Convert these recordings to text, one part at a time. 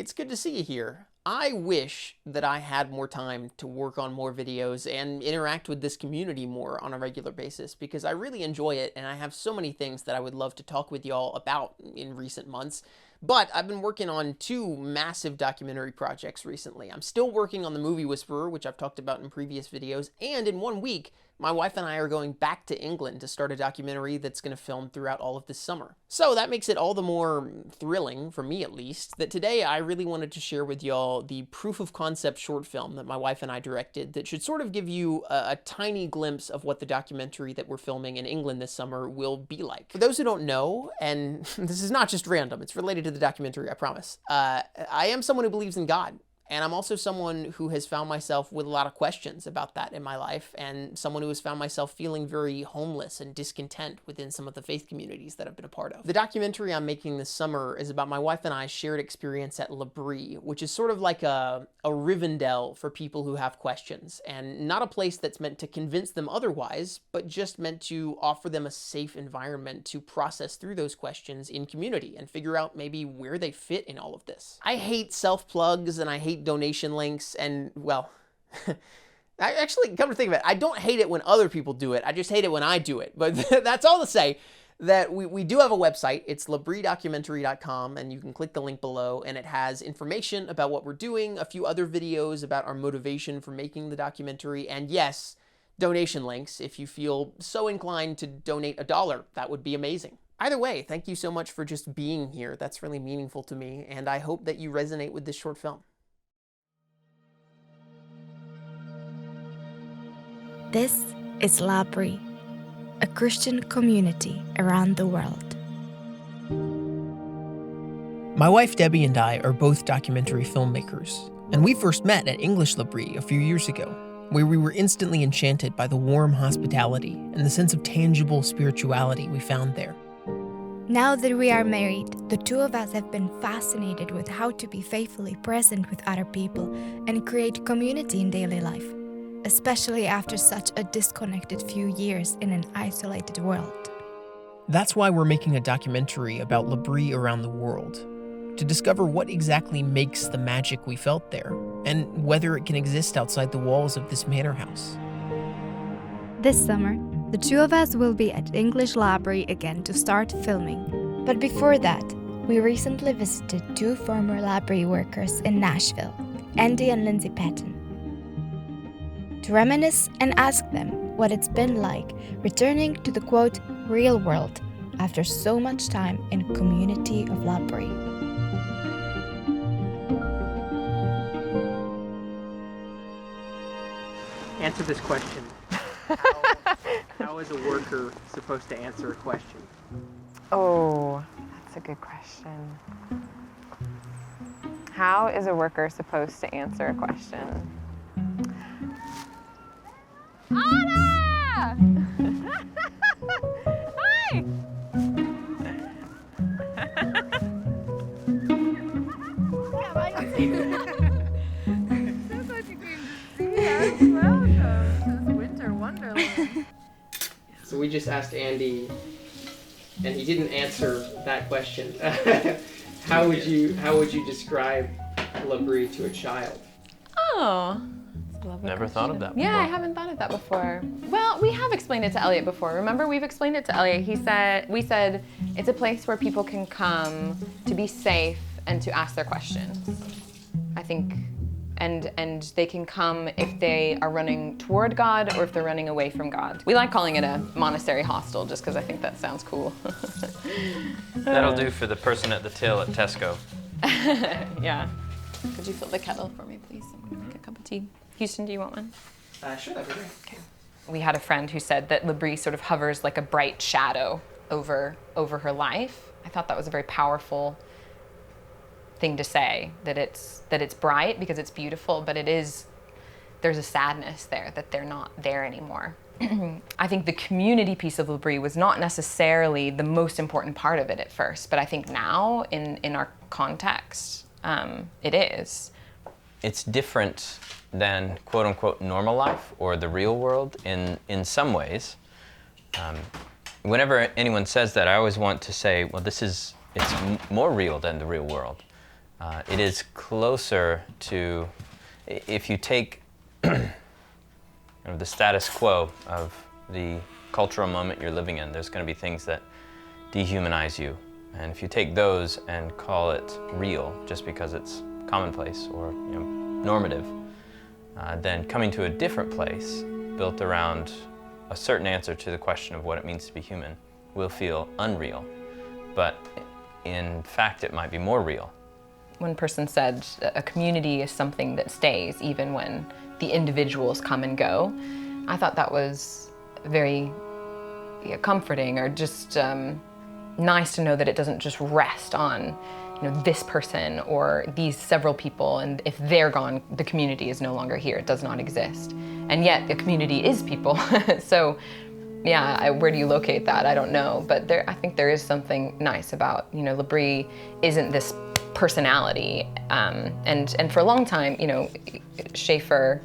it's good to see you here. I wish that I had more time to work on more videos and interact with this community more on a regular basis, because I really enjoy it and I have so many things that I would love to talk with y'all about in recent months. But I've been working on 2 massive documentary projects recently. I'm still working on The Movie Whisperer, which I've talked about in previous videos, and in 1 week, my wife and I are going back to England to start a documentary that's going to film throughout all of this summer. So that makes it all the more thrilling, for me at least, that today I really wanted to share with y'all the proof of concept short film that my wife and I directed that should sort of give you a tiny glimpse of what the documentary that we're filming in England this summer will be like. For those who don't know, and this is not just random, it's related to the documentary, I promise, I am someone who believes in God. And I'm also someone who has found myself with a lot of questions about that in my life, and someone who has found myself feeling very homeless and discontent within some of the faith communities that I've been a part of. The documentary I'm making this summer is about my wife and I's shared experience at L'Abri, which is sort of like a Rivendell for people who have questions, and not a place that's meant to convince them otherwise, but just meant to offer them a safe environment to process through those questions in community and figure out maybe where they fit in all of this. I hate self-plugs and I hate donation links, and well, I actually, come to think of it, I don't hate it when other people do it, I just hate it when I do it. But that's all to say that we do have a website. It's labridocumentary.com, and you can click the link below, and it has information about what we're doing, a few other videos about our motivation for making the documentary, and yes, donation links. If you feel so inclined to donate $1, that would be amazing. Either way, thank you so much for just being here. That's really meaningful to me, and I hope that you resonate with this short film. This is L'Abri, a Christian community around the world. My wife Debbie and I are both documentary filmmakers, and we first met at English L'Abri a few years ago, where we were instantly enchanted by the warm hospitality and the sense of tangible spirituality we found there. Now that we are married, the 2 of us have been fascinated with how to be faithfully present with other people and create community in daily life, especially after such a disconnected few years in an isolated world. That's why we're making a documentary about L'Abri around the world, to discover what exactly makes the magic we felt there, and whether it can exist outside the walls of this manor house. This summer, the 2 of us will be at English L'Abri again to start filming. But before that, we recently visited 2 former L'Abri workers in Nashville, Andy and Lindsay Patton, to reminisce and ask them what it's been like returning to the quote real world after so much time in community of L'Abri. Answer this question. How is a worker supposed to answer a question? Oh, that's a good question. How is a worker supposed to answer a question? Anna! Hi! Sounds like you're going to see us. Welcome to this winter wonderland. So we just asked Andy, and he didn't answer that question. How would you describe L'Abri to a child? Oh. Never thought of that before. Yeah, I haven't thought of that before. Well, we have explained it to Elliot before. Remember, we've explained it to Elliot. We said it's a place where people can come to be safe and to ask their questions. I think, and they can come if they are running toward God or if they're running away from God. We like calling it a monastery hostel just because I think that sounds cool. That'll do for the person at the till at Tesco. Yeah. Could you fill the kettle for me, please? I'm gonna make a cup of tea. Houston, do you want one? Sure, that'd be great. Okay. We had a friend who said that L'Abri sort of hovers like a bright shadow over her life. I thought that was a very powerful thing to say, that it's bright because it's beautiful, but there's a sadness there that they're not there anymore. I think the community piece of L'Abri was not necessarily the most important part of it at first, but I think now in our context, it is. It's different than quote unquote normal life or the real world in some ways. Whenever anyone says that, I always want to say, well, it's more real than the real world. It is closer to, if you take the status quo of the cultural moment you're living in, there's going to be things that dehumanize you. And if you take those and call it real, just because it's commonplace or normative, then coming to a different place built around a certain answer to the question of what it means to be human will feel unreal. But in fact, it might be more real. One person said a community is something that stays even when the individuals come and go. I thought that was very comforting, or just nice to know that it doesn't just rest on this person or these several people, and if they're gone, the community is no longer here. It does not exist. And yet, a community is people. So, yeah, where do you locate that? I don't know. But I think there is something nice about, L'Abri isn't this personality. And for a long time, Schaeffer,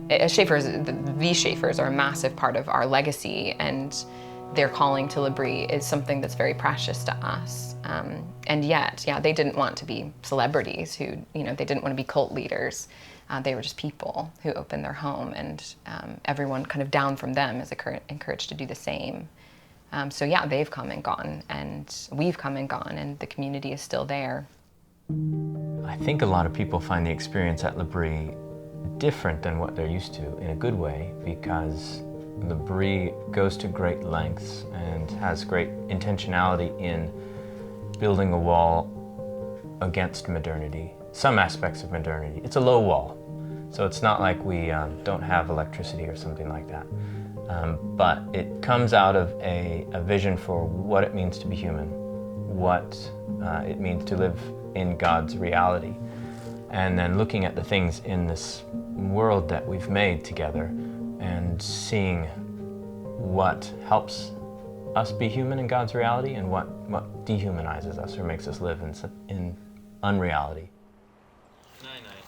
the Schaeffers are a massive part of our legacy, and their calling to L'Abri is something that's very precious to us. And yet, they didn't want to be celebrities who, they didn't want to be cult leaders. They were just people who opened their home, and everyone kind of down from them is encouraged to do the same. So yeah, they've come and gone, and we've come and gone, and the community is still there. I think a lot of people find the experience at L'Abri different than what they're used to, in a good way, because L'Abri goes to great lengths and has great intentionality in building a wall against modernity, some aspects of modernity. It's a low wall, so it's not like we don't have electricity or something like that. But it comes out of a vision for what it means to be human, what it means to live in God's reality, and then looking at the things in this world that we've made together and seeing what helps us be human in God's reality and what dehumanizes us or makes us live in unreality. Night.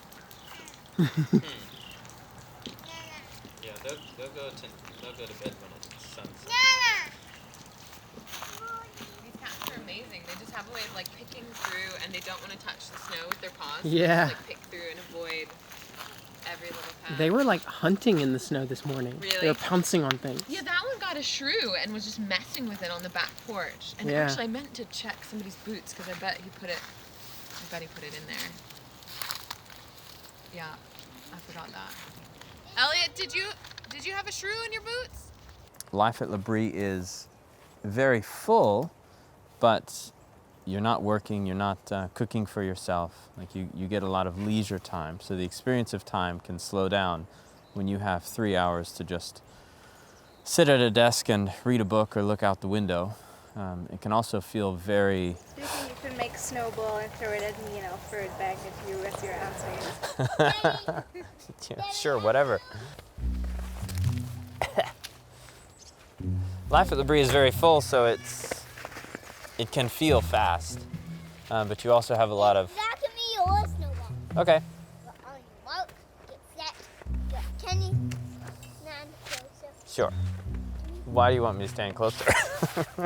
Yeah, they'll go to bed when it's sunset. These cats are amazing. They just have a way of picking through, and they don't want to touch the snow with their paws. Yeah. They just pick through and avoid every little path. They were hunting in the snow this morning. Really? They were pouncing on things. Yeah, that one got a shrew and was just messing with it on the back porch. And Yeah. actually, I meant to check somebody's boots because I bet he put it in there. Yeah, I forgot that. Elliot, did you have a shrew in your boots? Life at L'Abri is very full, but you're not working, you're not cooking for yourself. You get a lot of leisure time, so the experience of time can slow down when you have 3 hours to just sit at a desk and read a book or look out the window. It can also feel very... Do you think you could make a snowball and throw it at me and I'll throw it back at you with your answer? Yeah, sure, whatever. Life at L'Abri is very full, so it can feel fast, but you also have a lot of... That can be your snowball. Okay. On your mark, get set, get Kenny, stand closer. Sure. Why do you want me to stand closer? So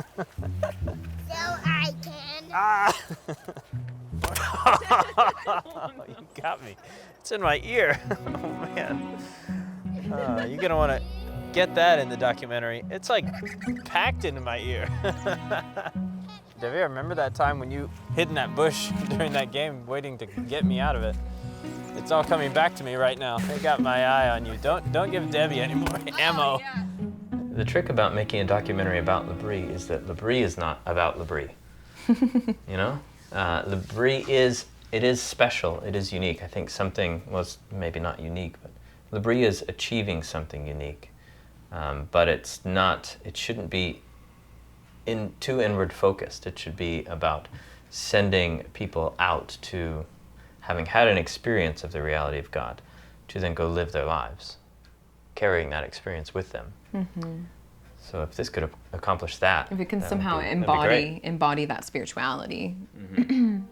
I can. Ah! You got me. It's in my ear. Oh, man. You're going to want to get that in the documentary. It's packed into my ear. Debbie, remember that time when you hid in that bush during that game waiting to get me out of it? It's all coming back to me right now. I got my eye on you. Don't give Debbie any more ammo. Yeah. The trick about making a documentary about L'Abri is that L'Abri is not about L'Abri. L'Abri is special, it is unique. I think something was maybe not unique, but L'Abri is achieving something unique. But it shouldn't be too inward focused. It should be about sending people out to, having had an experience of the reality of God, to then go live their lives, carrying that experience with them. Mm-hmm. So if this could accomplish that, If it can that would somehow be- that'd be great. embody that spirituality.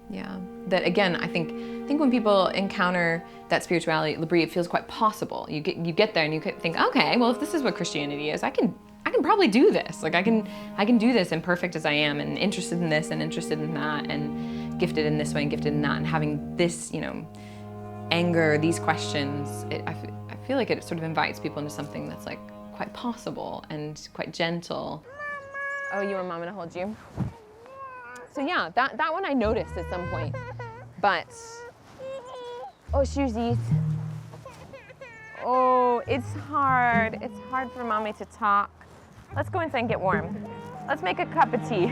Yeah. That again, I think when people encounter that spirituality at L'Abri, it feels quite possible. You get there and you think, okay, well, if this is what Christianity is, I can probably do this. I can do this, imperfect as I am, and interested in this and interested in that, and gifted in this way and gifted in that, and having this, you know, anger, these questions, I feel like it sort of invites people into something that's like quite possible and quite gentle. Oh, you want Mama to hold you? So yeah, that one I noticed at some point, but, oh, shoesies. Oh, it's hard. It's hard for Mommy to talk. Let's go inside and get warm. Let's make a cup of tea.